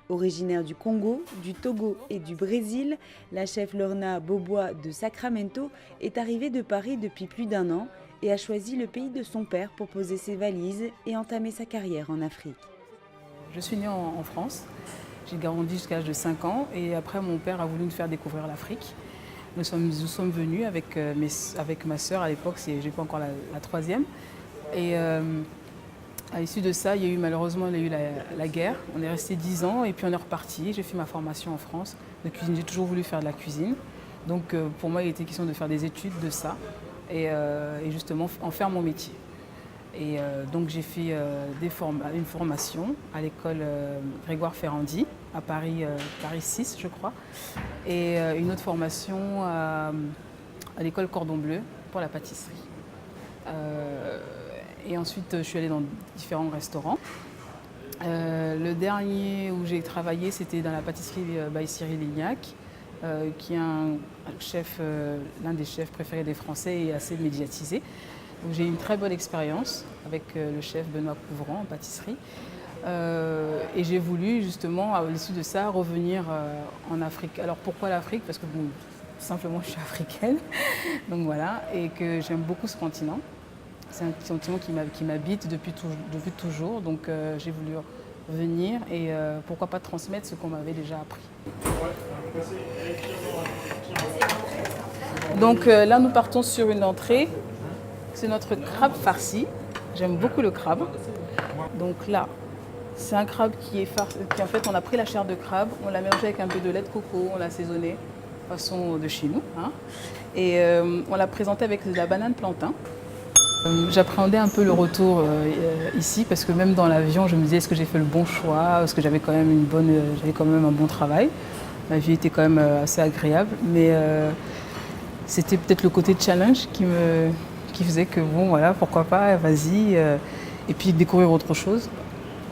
Originaire du Congo, du Togo et du Brésil, la chef Lorna Bobois de Sacramento est arrivée de Paris depuis plus d'1 an et a choisi le pays de son père pour poser ses valises et entamer sa carrière en Afrique. Je suis née en France, j'ai grandi jusqu'à l'âge de 5 ans et après mon père a voulu nous faire découvrir l'Afrique. Nous sommes venus avec ma sœur à l'époque, j'ai pas encore la troisième. Et à l'issue de ça, malheureusement la guerre. On est resté 10 ans et puis on est reparti. J'ai fait ma formation en France de cuisine. J'ai toujours voulu faire de la cuisine. Donc pour moi, il était question de faire des études de ça et justement en faire mon métier. Et donc j'ai fait une formation à l'école Grégoire Ferrandi à Paris 6, je crois, et une autre formation à l'école Cordon Bleu pour la pâtisserie. Et ensuite, je suis allée dans différents restaurants. Le dernier où j'ai travaillé, c'était dans la pâtisserie by Cyril Lignac, qui est l'un des chefs préférés des Français et assez médiatisé. Donc, j'ai eu une très bonne expérience avec le chef Benoît Couvrant en pâtisserie. Et j'ai voulu justement, à l'issue de ça, revenir en Afrique. Alors pourquoi l'Afrique? Parce que bon, simplement je suis africaine, donc voilà, et que j'aime beaucoup ce continent. C'est un continent qui m'habite depuis toujours, donc j'ai voulu venir et pourquoi pas transmettre ce qu'on m'avait déjà appris. Donc là nous partons sur une entrée, c'est notre crabe farci. J'aime beaucoup le crabe. Donc là, c'est un crabe qui en fait on a pris la chair de crabe, on l'a mélangé avec un peu de lait de coco, on l'a assaisonné façon de chez nous, hein, et on l'a présenté avec de la banane plantain. J'appréhendais un peu le retour ici parce que même dans l'avion, je me disais est-ce que j'ai fait le bon choix, est-ce que j'avais quand même un bon travail. La vie était quand même assez agréable, mais c'était peut-être le côté challenge qui faisait que bon voilà, pourquoi pas, vas-y, et puis découvrir autre chose.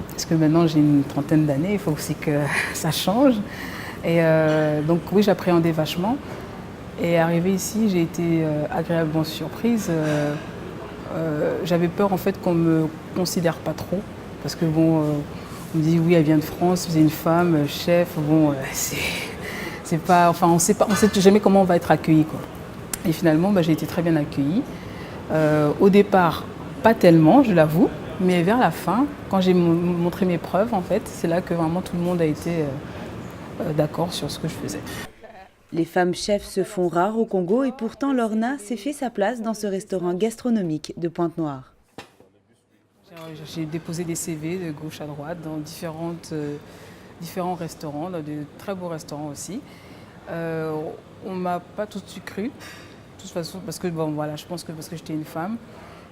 Parce que maintenant j'ai une trentaine d'années, il faut aussi que ça change. Et donc oui, j'appréhendais vachement. Et arrivée ici, j'ai été agréablement surprise. J'avais peur en fait qu'on me considère pas trop, parce que bon, on me dit oui, elle vient de France, c'est une femme, chef, bon, c'est pas, enfin on sait jamais comment on va être accueilli quoi. Et finalement, j'ai été très bien accueillie. Au départ, pas tellement, je l'avoue, mais vers la fin, quand j'ai montré mes preuves, en fait, c'est là que vraiment tout le monde a été d'accord sur ce que je faisais. Les femmes chefs se font rares au Congo et pourtant Lorna s'est fait sa place dans ce restaurant gastronomique de Pointe-Noire. J'ai déposé des CV de gauche à droite dans différents restaurants, dans de très beaux restaurants aussi. On ne m'a pas tout de suite cru, de toute façon, parce que bon, voilà, je pense que parce que j'étais une femme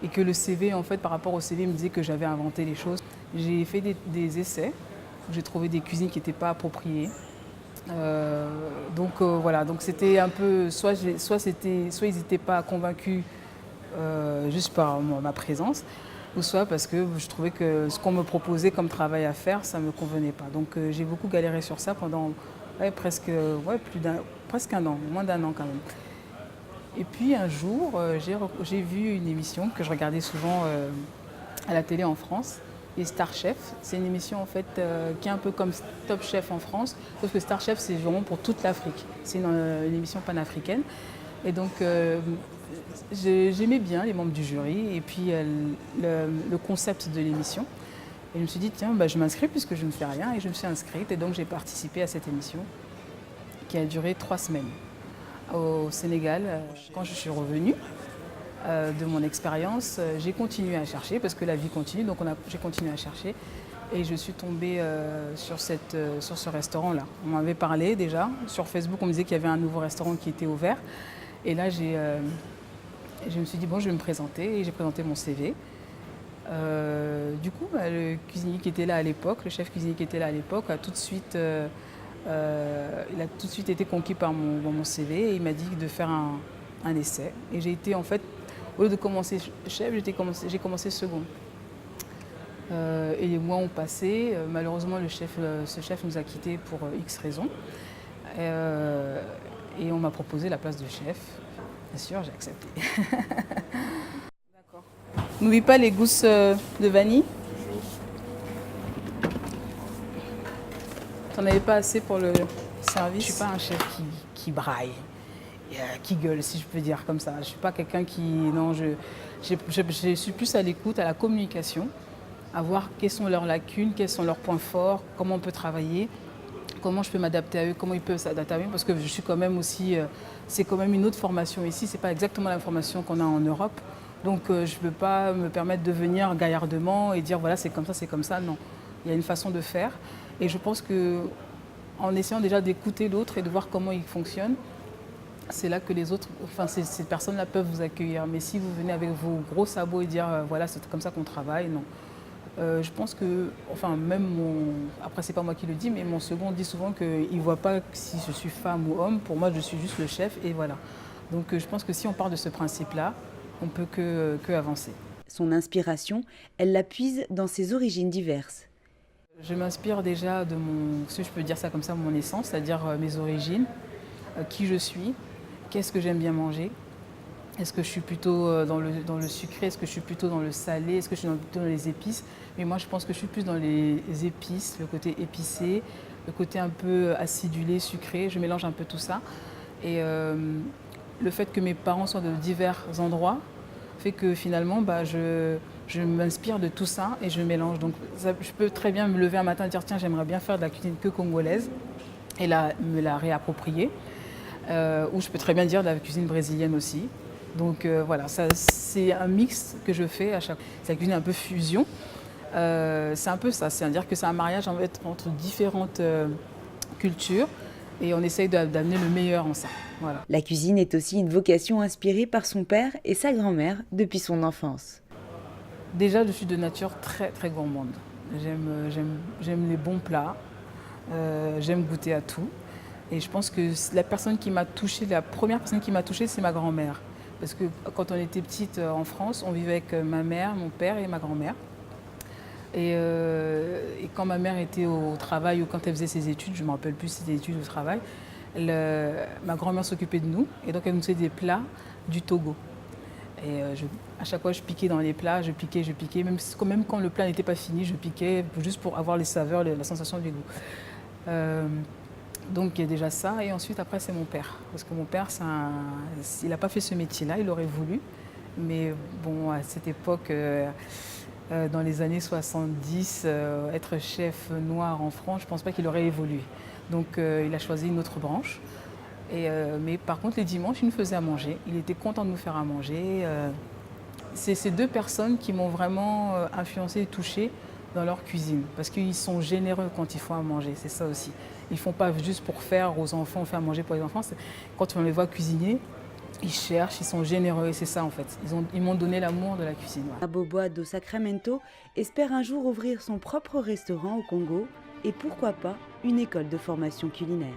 et que le CV, en fait, par rapport au CV, me disait que j'avais inventé les choses. J'ai fait des essais où j'ai trouvé des cuisines qui n'étaient pas appropriées. Voilà, donc c'était un peu, soit ils n'étaient pas convaincus juste par ma présence, ou soit parce que je trouvais que ce qu'on me proposait comme travail à faire, ça ne me convenait pas. Donc j'ai beaucoup galéré sur ça pendant presque un an, moins d'1 an quand même. Et puis un jour, j'ai vu une émission que je regardais souvent à la télé en France. Et Star Chef, c'est une émission en fait qui est un peu comme Top Chef en France, sauf que Star Chef c'est vraiment pour toute l'Afrique. C'est une émission panafricaine. Et donc j'aimais bien les membres du jury et puis le concept de l'émission. Et je me suis dit tiens, je m'inscris puisque je ne fais rien et je me suis inscrite et donc j'ai participé à cette émission qui a duré 3 semaines au Sénégal. Quand je suis revenue de mon expérience, j'ai continué à chercher parce que la vie continue, donc j'ai continué à chercher et je suis tombée sur ce restaurant-là. On m'avait parlé déjà, sur Facebook on me disait qu'il y avait un nouveau restaurant qui était ouvert et là je me suis dit bon je vais me présenter et j'ai présenté mon CV. Du coup le cuisinier qui était là à l'époque, le chef cuisinier qui était là à l'époque il a tout de suite été conquis par mon CV et il m'a dit de faire un essai et j'ai été en fait au lieu de commencer chef, j'ai commencé second. Et les mois ont passé. Malheureusement, ce chef nous a quittés pour X raisons. Et on m'a proposé la place de chef. Bien sûr, j'ai accepté. D'accord. N'oublie pas les gousses de vanille. J'en avais pas assez pour le service. Je suis pas un chef qui braille, qui gueule, si je peux dire comme ça. Je suis pas quelqu'un qui... Non, je suis plus à l'écoute, à la communication, à voir quelles sont leurs lacunes, quels sont leurs points forts, comment on peut travailler, comment je peux m'adapter à eux, comment ils peuvent s'adapter à eux, parce que je suis quand même aussi... c'est quand même une autre formation ici, c'est pas exactement la formation qu'on a en Europe. Donc je ne peux pas me permettre de venir gaillardement et dire voilà c'est comme ça, non. Il y a une façon de faire et je pense qu'en essayant déjà d'écouter l'autre et de voir comment il fonctionne, c'est là que les autres, enfin ces personnes-là peuvent vous accueillir. Mais si vous venez avec vos gros sabots et dire voilà c'est comme ça qu'on travaille, non. Je pense que, enfin même après c'est pas moi qui le dis, mais mon second dit souvent qu'il ne voit pas si je suis femme ou homme, pour moi je suis juste le chef et voilà. Donc je pense que si on part de ce principe-là, on ne peut que avancer. Son inspiration, elle la puise dans ses origines diverses. Je m'inspire déjà de si je peux dire ça comme ça, mon essence, c'est-à-dire mes origines, qui je suis, qu'est-ce que j'aime bien manger. Est-ce que je suis plutôt dans le sucré, est-ce que je suis plutôt dans le salé, est-ce que je suis plutôt dans les épices. Mais moi je pense que je suis plus dans les épices, le côté épicé, le côté un peu acidulé, sucré, je mélange un peu tout ça. Et le fait que mes parents soient de divers endroits fait que finalement je m'inspire de tout ça et je mélange. Donc je peux très bien me lever un matin et dire tiens j'aimerais bien faire de la cuisine que congolaise et me la réapproprier. Ou je peux très bien dire de la cuisine brésilienne aussi. Donc voilà, c'est un mix que je fais à chaque fois. C'est la cuisine un peu fusion. C'est un peu ça, c'est-à-dire que c'est un mariage en fait, entre différentes cultures et on essaye d'amener le meilleur en ça. Voilà. La cuisine est aussi une vocation inspirée par son père et sa grand-mère depuis son enfance. Déjà, je suis de nature très très gourmande. J'aime les bons plats, j'aime goûter à tout. Et je pense que la première personne qui m'a touchée, c'est ma grand-mère. Parce que quand on était petite en France, on vivait avec ma mère, mon père et ma grand-mère. Et quand ma mère était au travail ou quand elle faisait ses études, je ne me rappelle plus si c'était études ou travail, ma grand-mère s'occupait de nous et donc elle nous faisait des plats du Togo. Et à chaque fois, je piquais dans les plats, je piquais, même quand le plat n'était pas fini, je piquais juste pour avoir les saveurs, la sensation du goût. Donc il y a déjà ça et ensuite après c'est mon père. Parce que mon père, il n'a pas fait ce métier-là, il aurait voulu. Mais bon, à cette époque, dans les années 70, être chef noir en France, je ne pense pas qu'il aurait évolué. Donc il a choisi une autre branche. Mais par contre, les dimanches, il nous faisait à manger. Il était content de nous faire à manger. C'est ces deux personnes qui m'ont vraiment influencé et touchée dans leur cuisine. Parce qu'ils sont généreux quand ils font à manger, c'est ça aussi. Ils ne font pas juste pour faire aux enfants, faire manger pour les enfants. Quand on les voit cuisiner, ils cherchent, ils sont généreux et c'est ça en fait. Ils m'ont donné l'amour de la cuisine. Ouais. Boboa do Sacramento espère un jour ouvrir son propre restaurant au Congo et pourquoi pas une école de formation culinaire.